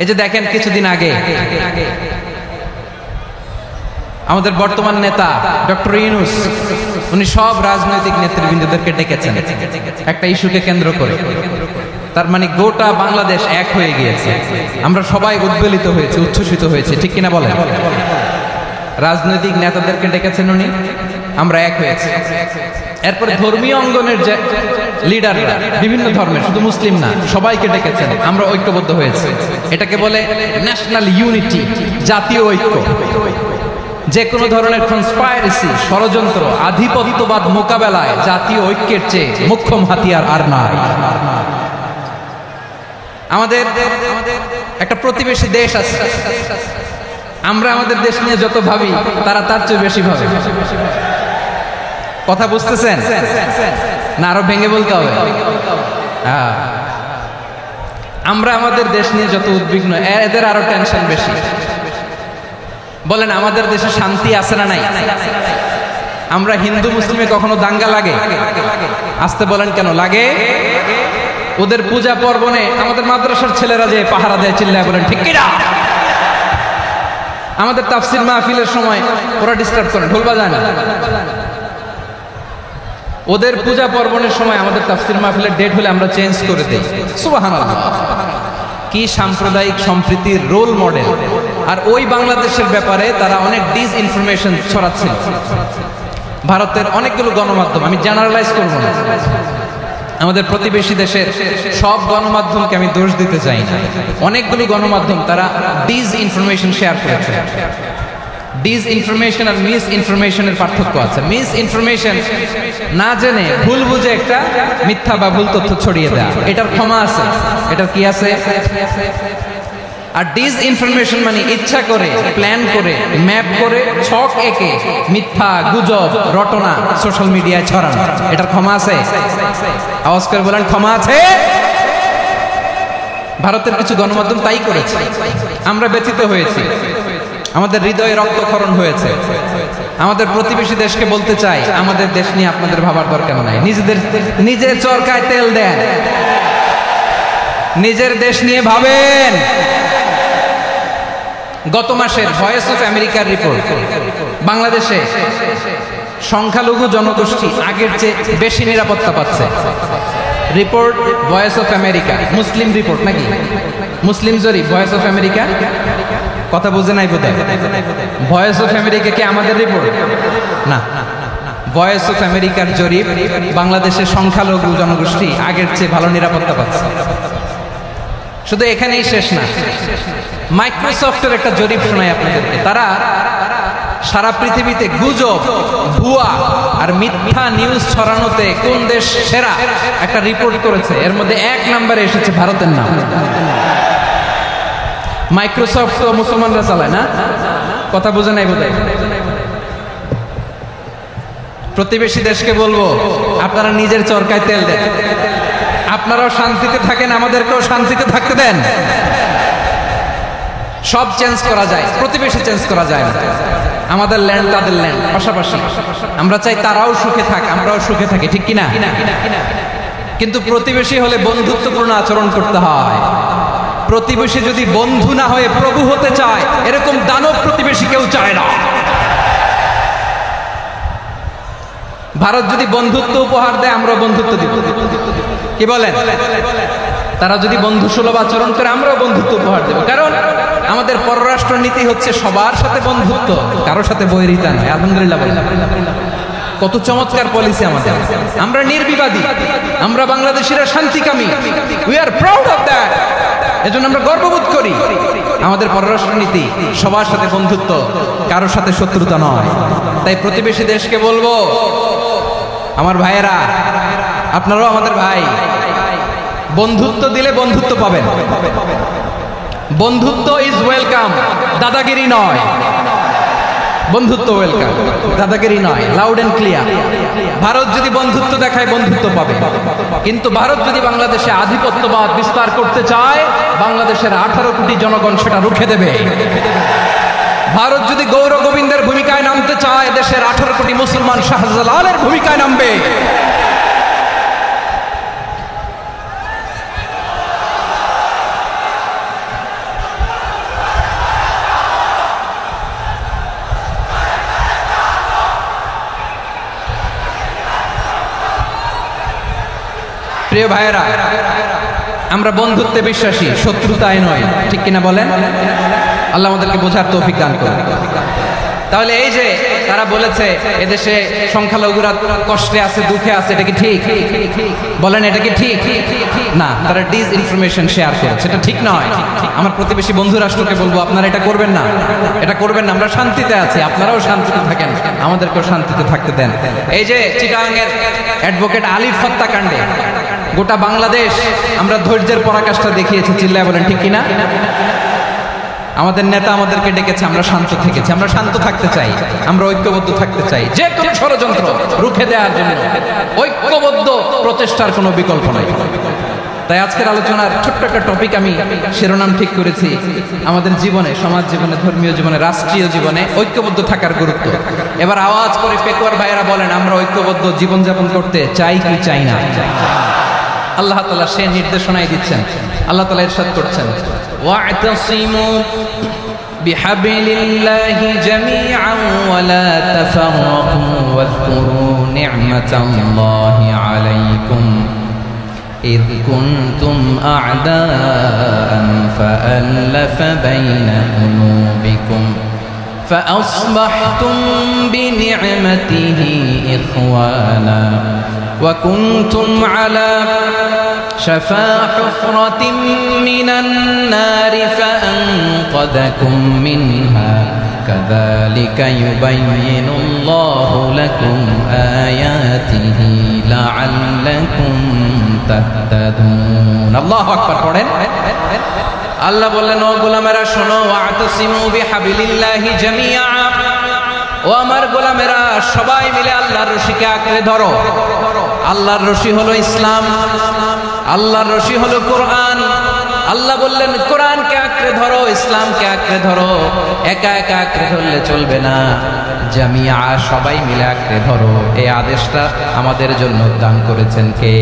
এই যে দেখেন কিছুদিন আগে আমাদের বর্তমান নেতা ডক্টর ইউনূস উনি সব রাজনৈতিক নেতৃবৃন্দদেরকে ডেকেছেন একটা ইস্যুকে কেন্দ্র করে। তার মানে গোটা বাংলাদেশ এক হয়ে গিয়েছে। আমরা সবাই উদ্বেলিত হয়েছে, উচ্ছ্বসিত হয়েছে, ঠিক কিনা বলেন? রাজনৈতিক নেতাদেরকে ডেকেছেন উনি, আমরা এক হয়েছে। এরপরে ধর্মীয় অঙ্গনের যে লিডাররা বিভিন্ন ধর্মের, শুধু মুসলিম না, সবাইকে ডেকেছেন, আমরা ঐক্যবদ্ধ হয়েছে। এটাকে বলে ন্যাশনাল ইউনিটি, জাতীয় ঐক্য। যে কোনো ধরনের কনস্পাইরেসি, ষড়যন্ত্র, আধিপত্যবাদ মোকাবেলায় জাতীয় ঐক্যের চেয়ে মোক্ষম হাতিয়ার আর নাই। আমাদের একটা প্রতিবেশী দেশ আছে, আমরা আমাদের দেশ নিয়ে যত ভাবি তারা তার চেয়ে বেশি ভাবে। কথা বুঝতেছেন না? আরো ভেঙে বলতে হবে। আমরা আমাদের দেশ নিয়ে যত উদ্বিগ্ন, এদের আরো টেনশন বেশি। বলেন আমাদের দেশে শান্তি আছে না নাই? আমরা হিন্দু মুসলিমে কখনো দাঙ্গা লাগে? আসতে বলেন কেন লাগে? ওদের পূজা পার্বণে আমাদের মাদ্রাসার ছেলেরা যে পাহারা দেয়, চিল্লায় বলেন ঠিক কিনা? আমাদের তাফসির মাহফিলের সময় ওরা ডিস্টার্ব করে, ঢোল বাজায় না। ওদের পূজা পার্বণের সময় আমাদের তাফসির মাহফিলের ডেট হলে আমরা চেঞ্জ করে দেই। সুবহানাল্লাহ! কি সাম্প্রদায়িক সম্প্রীতির রোল মডেল। আর ওই বাংলাদেশের ব্যাপারে তারা অনেক ডিসইনফরমেশন ছড়াচ্ছিল। ভারতের অনেকগুলো গণমাধ্যম, আমি জেনারেলাইজ করব না, আমাদের প্রতিবেশী দেশের সব গণমাধ্যমকে আমি দোষ দিতে চাই না, অনেকগুলো গণমাধ্যম তারা ডিসইনফরমেশন শেয়ার করেছে। ডিসইনফরমেশন আর মিস ইনফরমেশনের পার্থক্য আছে। মিস ইনফরমেশন না জেনে ভুল বুঝে একটা মিথ্যা বা ভুল তথ্য ছড়িয়ে দেয়, এটার ক্ষমা আছে, এটার কি আছে? আর ডিসইনফরমেশন মানে ইচ্ছা করে, প্ল্যান করে, ম্যাপ করে, ছক এঁকে মিথ্যা, গুজব, রটনা সোশ্যাল মিডিয়ায় ছড়ানো, এটার ক্ষমা আছে? আওয়াজ করে বলেন ক্ষমা আছে? ভারতের কিছু গণমাধ্যম তাই করেছে, আমরা ব্যথিত হয়েছি, আমাদের হৃদয়ে রক্তক্ষরণ হয়েছে। আমাদের প্রতিবেশী দেশকে বলতে চাই, আমাদের দেশ নিয়ে আপনাদের ভাবার দরকার নাই। নিজের চরকায় তেল দেন, নিজের দেশ নিয়ে ভাবেন। গত মাসের ভয়েস অফ আমেরিকার রিপোর্ট, বাংলাদেশে সংখ্যালঘু জনগোষ্ঠী আগের চেয়ে বেশি নিরাপত্তা পাচ্ছে। Report voice of America, Muslim report নাকি? মুসলিম জরিপ, ভয়েস অফ আমেরিকা। কথা বুঝে নাই বোধহয়। ভয়েস অফ আমেরিকা কি আমাদের রিপোর্ট? না, ভয়েস অফ আমেরিকার জরিপ, বাংলাদেশের সংখ্যালঘু জনগোষ্ঠী আগের চেয়ে ভালো নিরাপত্তা পাচ্ছে। শুধু এখানেই শেষ না, মাইক্রোসফটের একটা জরিপ শোনায় আপনাদেরকে। তারা সারা পৃথিবীতে গুজব, ভুয়া আর মিথ্যা নিউজ ছড়ানোতে কোন দেশ সেরা একটা রিপোর্ট করেছে। এর মধ্যে 1 নম্বরে এসেছে ভারতের নাম। মাইক্রোসফট তো মুসলমানরা চালায় না? কথা বুঝে নাই বোধহয়। প্রতিবেশী দেশকে বলবো, আপনারা নিজের চরকায় তেল দেন, আপনারাও শান্তিতে থাকেন, আমাদেরকেও শান্তিতে থাকতে দেন। সব চেঞ্জ করা যায়, প্রতিবেশী চেঞ্জ করা যায় না। আমাদের ল্যান্ড তাদের ল্যান্ড, পাশাপাশি। আমরা চাই তারাও সুখে থাক, আমরাও সুখে থাকি, ঠিক কিনা? কিন্তু প্রতিবেশী হলে বন্ধুত্বপূর্ণ আচরণ করতে হয়। প্রতিবেশী যদি বন্ধু না হয়ে প্রভু হতে চায়, এরকম দানব প্রতিবেশী কেউ চায় না। ভারত যদি বন্ধুত্ব উপহার দেয়, আমরা বন্ধুত্ব দিব, কি বলেন? তারা যদি বন্ধু সুলভ আচরণ করে, আমরাও বন্ধুত্ব উপহার দেব। কারণ আমাদের পররাষ্ট্র নীতি হচ্ছে সবার সাথে বন্ধুত্ব, কারোর সাথে বৈরিতা নয়। আলহামদুলিল্লাহ, কত চমৎকার পলিসি আমাদের। আমরা নির্বিবাদী, আমরা বাংলাদেশিরা শান্তিকামী। We are proud of that. এজন্য আমরা গর্ববোধ করি। আমাদের পররাষ্ট্র নীতি সবার সাথে বন্ধুত্ব, কারোর সাথে শত্রুতা নয়। তাই প্রতিবেশী দেশকে বলবো, আমার ভাইয়েরা, আপনারাও আমাদের ভাই, বন্ধুত্ব দিলে বন্ধুত্ব পাবেন। বন্ধুত্ব ইজ ওয়েলকাম, দাদাগিরি নয়। বন্ধুত্ব ওয়েলকাম, দাদাগিরি নয়। Loud and clear. ভারত যদি বন্ধুত্ব দেখায়, বন্ধুত্ব পাবে। কিন্তু ভারত যদি বাংলাদেশে আধিপত্যবাদ বিস্তার করতে চায়, বাংলাদেশের 18 কোটি জনগণ সেটা রুখে দেবে। ভারত যদি গৌর গোবিন্দের ভূমিকায় নামতে চায়, দেশের 18 কোটি মুসলমান শাহজালালের ভূমিকায় নামবে। প্রিয় ভাইয়েরা, আমরা বন্ধুত্বে বিশ্বাসী, শত্রুতায় নয়, ঠিক কিনা বলেন? আল্লাহ আমাদেরকে বোঝার তৌফিক দান করুন। তাহলে এই যে তারা বলেছে এদেশে সংখ্যালঘুরা কষ্টে আছে, দুঃখে আছে, এটা কি ঠিক? বলেন এটা কি ঠিক? না, তারা ডিস ইনফরমেশন শেয়ার করেছে, এটা ঠিক নয়। আমার প্রতিবেশী বন্ধু রাষ্ট্রকে বলবো আপনারা এটা করবেন না, এটা করবেন না। আমরা শান্তিতে আছি, আপনারাও শান্তিতে থাকেন, আমাদেরকেও শান্তিতে থাকতে দেন। এই যে চিটাগাংয়ের অ্যাডভোকেট আলিফ হত্যাকাণ্ডে গোটা বাংলাদেশ আমরা ধৈর্যের পরাকাষ্ঠা দেখিয়েছি, চিল্লায় বলেন ঠিক কিনা? আমাদের নেতা আমাদেরকে ডেকেছে, আমরা শান্ত থেকেছি, আমরা শান্ত থাকতে চাই, আমরা ঐক্যবদ্ধ থাকতে চাই। যে কোনো ষড়যন্ত্র রুখে দেওয়ার জন্য ঐক্যবদ্ধ প্রচেষ্টার কোনো বিকল্প নাই। তাই আজকের আলোচনার ছোট্ট একটা টপিক আমি শিরোনাম ঠিক করেছি, আমাদের জীবনে, সমাজ জীবনে, ধর্মীয় জীবনে, রাষ্ট্রীয় জীবনে ঐক্যবদ্ধ থাকার গুরুত্ব। এবার আওয়াজ করে পেকুয়ার ভাইয়েরা বলেন, আমরা ঐক্যবদ্ধ জীবনযাপন করতে চাই কি চাই না? আল্লাহ তাআলা সে নির্দেশনাই দিচ্ছেন। আল্লাহ তাআলা ইরশাদ করছেন, ওয়া'তাসিমু বিহাবলিল্লাহি জামিআন ওয়া লা তাফাররাকু ওয়াযকুরু নি'মাতাল্লাহি আলাইকুম إذ كنتم أعداء فألف بين قلوبكم فأصبحتم بنعمته إخوانا وكنتم على شفا حفرة من النار فأنقذكم منها كذلك يبين الله لكم آياته لعلكم تهتدون الله أكبر পড়েন আল্লাহ বললেন, ও গোলামেরা শোনো, ওয়া'তাসিমু বিহাবলিল্লাহি জামিআ, ও আমার গোলামেরা সবাই মিলে আল্লাহর রশিকে আঁকড়ে ধরো। আল্লাহর রশি হলো ইসলাম, আল্লাহর রশি হলো কোরআন। আল্লাহ বললেন কোরআনকে আঁকড়ে ধরো, ইসলামকে আঁকড়ে ধরো। একা একা আঁকড়ে ধরলে চলবে না, জামিআ সবাই মিলে আঁকড়ে ধরো। এই আদেশটা আমাদের জন্য দান করেছেন কে?